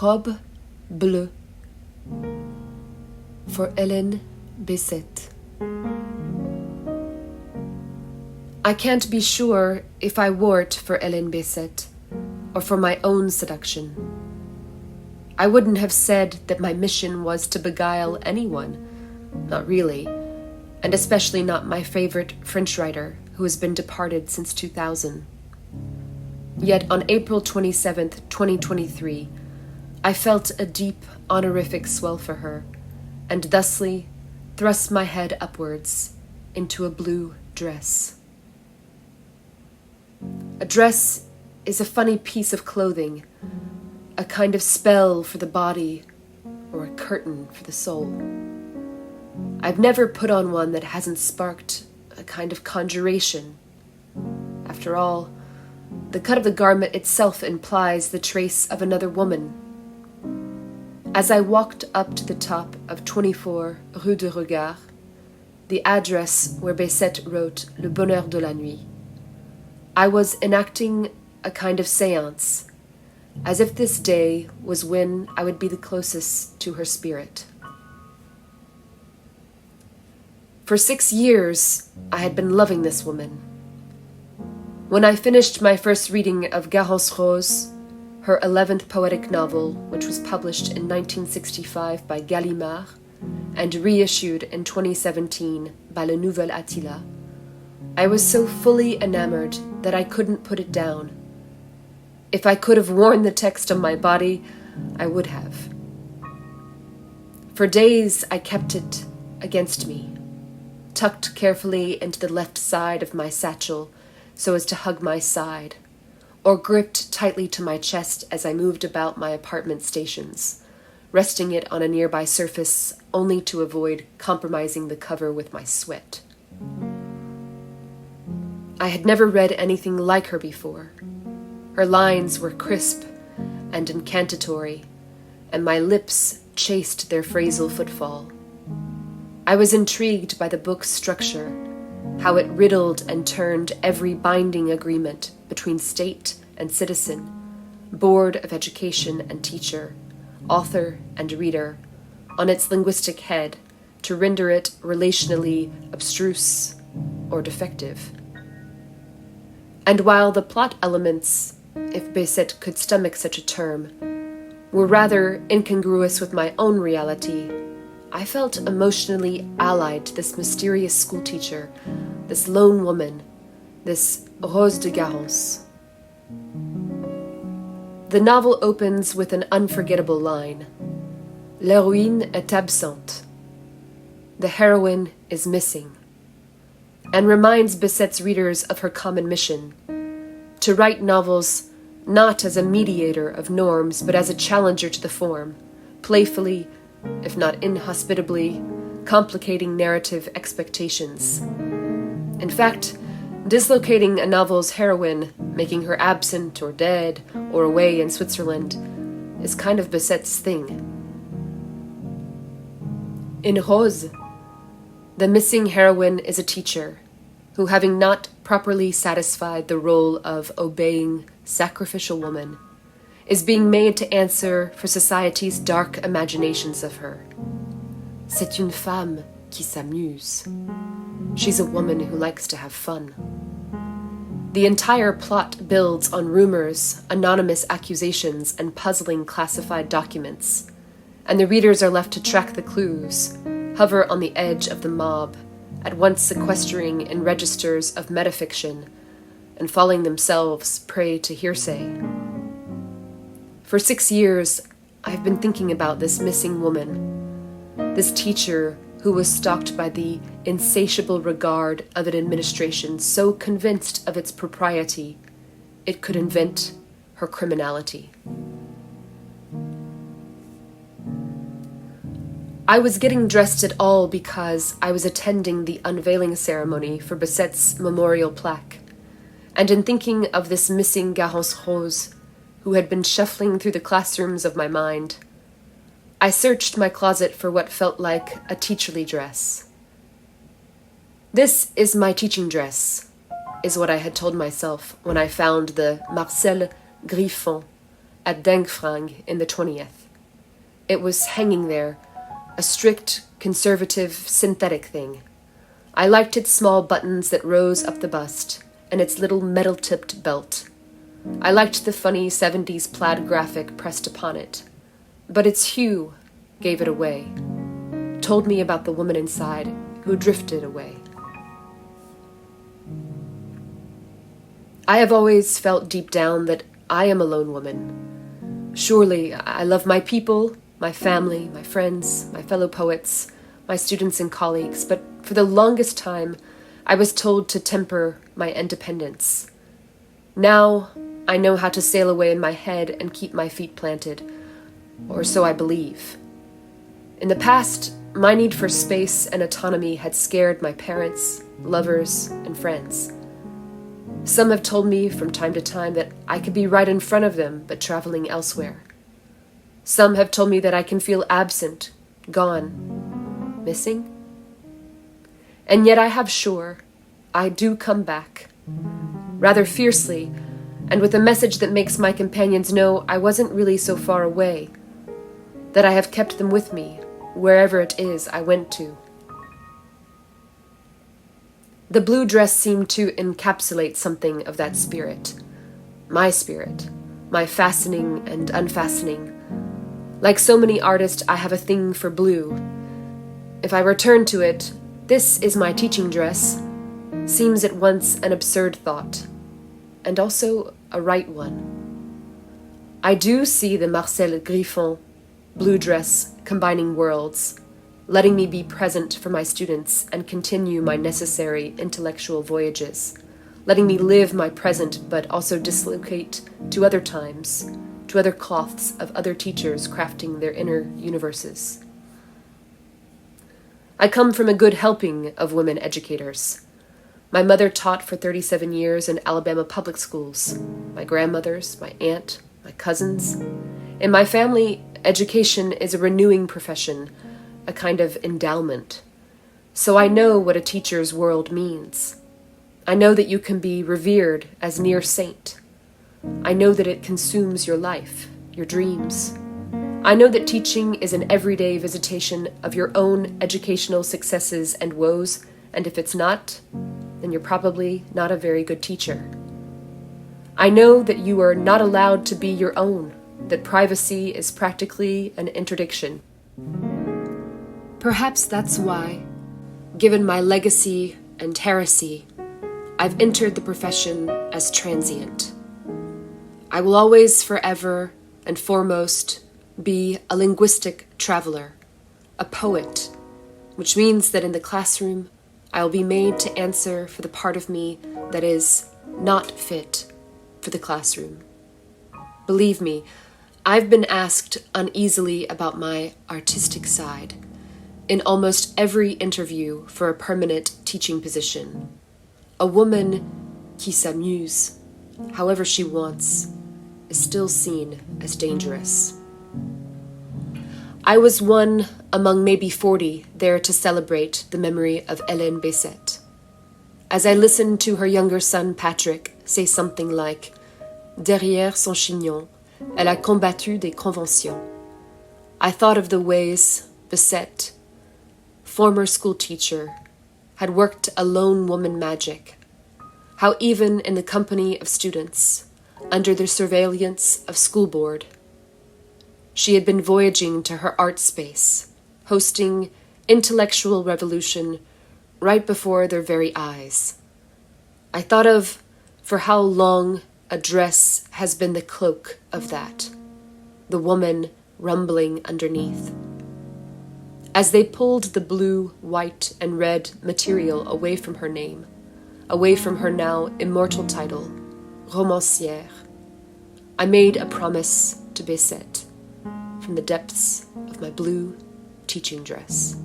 Robe, bleue, for Hélène Bessette. I can't be sure if I wore it for Ellen Bisset or for my own seduction. I wouldn't have said that my mission was to beguile anyone, not really, and especially not my favorite French writer who has been departed since 2000. Yet on April 27th, 2023, I felt a deep, honorific swell for her, and thusly thrust my head upwards into a blue dress. A dress is a funny piece of clothing, a kind of spell for the body, or a curtain for the soul. I've never put on one that hasn't sparked a kind of conjuration. After all, the cut of the garment itself implies the trace of another woman. As I walked up to the top of 24 Rue de Regard, the address where Bessette wrote Le Bonheur de la Nuit, I was enacting a kind of séance, as if this day was when I would be the closest to her spirit. For 6 years, I had been loving this woman. When I finished my first reading of Garance Rose, her 11th poetic novel, which was published in 1965 by Gallimard and reissued in 2017 by Le Nouvel Attila, I was so fully enamored that I couldn't put it down. If I could have worn the text on my body, I would have. For days I kept it against me, tucked carefully into the left side of my satchel so as to hug my side, or gripped tightly to my chest as I moved about my apartment stations, resting it on a nearby surface only to avoid compromising the cover with my sweat. I had never read anything like her before. Her lines were crisp and incantatory, and my lips chased their phrasal footfall. I was intrigued by the book's structure, how it riddled and turned every binding agreement between state and citizen, board of education and teacher, author and reader, on its linguistic head to render it relationally abstruse or defective. And while the plot elements, if Bessette could stomach such a term, were rather incongruous with my own reality, I felt emotionally allied to this mysterious schoolteacher, this lone woman, this Rose de Garance. The novel opens with an unforgettable line. L'héroïne est absente. The heroine is missing, and reminds Bessette's readers of her common mission, to write novels not as a mediator of norms, but as a challenger to the form, playfully, if not inhospitably, complicating narrative expectations. In fact, dislocating a novel's heroine, making her absent or dead or away in Switzerland, is kind of Bessette's thing. In Rose, the missing heroine is a teacher who, having not properly satisfied the role of obeying, sacrificial woman, is being made to answer for society's dark imaginations of her. C'est une femme qui s'amuse. She's a woman who likes to have fun. The entire plot builds on rumors, anonymous accusations, and puzzling classified documents, and the readers are left to track the clues, hover on the edge of the mob, at once sequestering in registers of metafiction and falling themselves prey to hearsay. For 6 years, I've been thinking about this missing woman, this teacher who was stalked by the insatiable regard of an administration so convinced of its propriety, it could invent her criminality. I was getting dressed at all because I was attending the unveiling ceremony for Bessette's memorial plaque, and in thinking of this missing Garance Rose, who had been shuffling through the classrooms of my mind, I searched my closet for what felt like a teacherly dress. This is my teaching dress, is what I had told myself when I found the Marcel Griffon at Denkfrang in the 20th. It was hanging there, a strict, conservative, synthetic thing. I liked its small buttons that rose up the bust, and its little metal-tipped belt. I liked the funny 70s plaid graphic pressed upon it. But its hue gave it away, told me about the woman inside who drifted away. I have always felt deep down that I am a lone woman. Surely I love my people, my family, my friends, my fellow poets, my students and colleagues, but for the longest time I was told to temper my independence. Now I know how to sail away in my head and keep my feet planted, or so I believe. In the past, my need for space and autonomy had scared my parents, lovers, and friends. Some have told me from time to time that I could be right in front of them, but traveling elsewhere. Some have told me that I can feel absent, gone, missing. And yet I have sure I do come back, rather fiercely, and with a message that makes my companions know I wasn't really so far away, that I have kept them with me, wherever it is I went to. The blue dress seemed to encapsulate something of that spirit, my fastening and unfastening. Like so many artists, I have a thing for blue. If I return to it, this is my teaching dress, seems at once an absurd thought, and also a right one. I do see the Marcel Griffon blue dress combining worlds, letting me be present for my students and continue my necessary intellectual voyages, letting me live my present but also dislocate to other times, to other cloths of other teachers crafting their inner universes. I come from a good helping of women educators. My mother taught for 37 years in Alabama public schools, my grandmothers, my aunt, my cousins. In my family, education is a renewing profession, a kind of endowment. So I know what a teacher's world means. I know that you can be revered as near saint. I know that it consumes your life, your dreams. I know that teaching is an everyday visitation of your own educational successes and woes, and if it's not, then you're probably not a very good teacher. I know that you are not allowed to be your own, that privacy is practically an interdiction. Perhaps that's why, given my legacy and heresy, I've entered the profession as transient. I will always, forever and foremost, be a linguistic traveler, a poet, which means that in the classroom I will be made to answer for the part of me that is not fit for the classroom. Believe me, I've been asked uneasily about my artistic side in almost every interview for a permanent teaching position. A woman qui s'amuse, however she wants, is still seen as dangerous. I was one among maybe 40 there to celebrate the memory of Hélène Bessette. As I listened to her younger son Patrick say something like, "Derrière son chignon, elle a combattu des conventions," I thought of the ways Bessette, former school teacher, had worked a lone woman magic, how even in the company of students, under the surveillance of school board, she had been voyaging to her art space, hosting intellectual revolution right before their very eyes. I thought of for how long a dress has been the cloak of that, the woman rumbling underneath. As they pulled the blue, white, and red material away from her name, away from her now immortal title, romancière, I made a promise to Bessette from the depths of my blue teaching dress.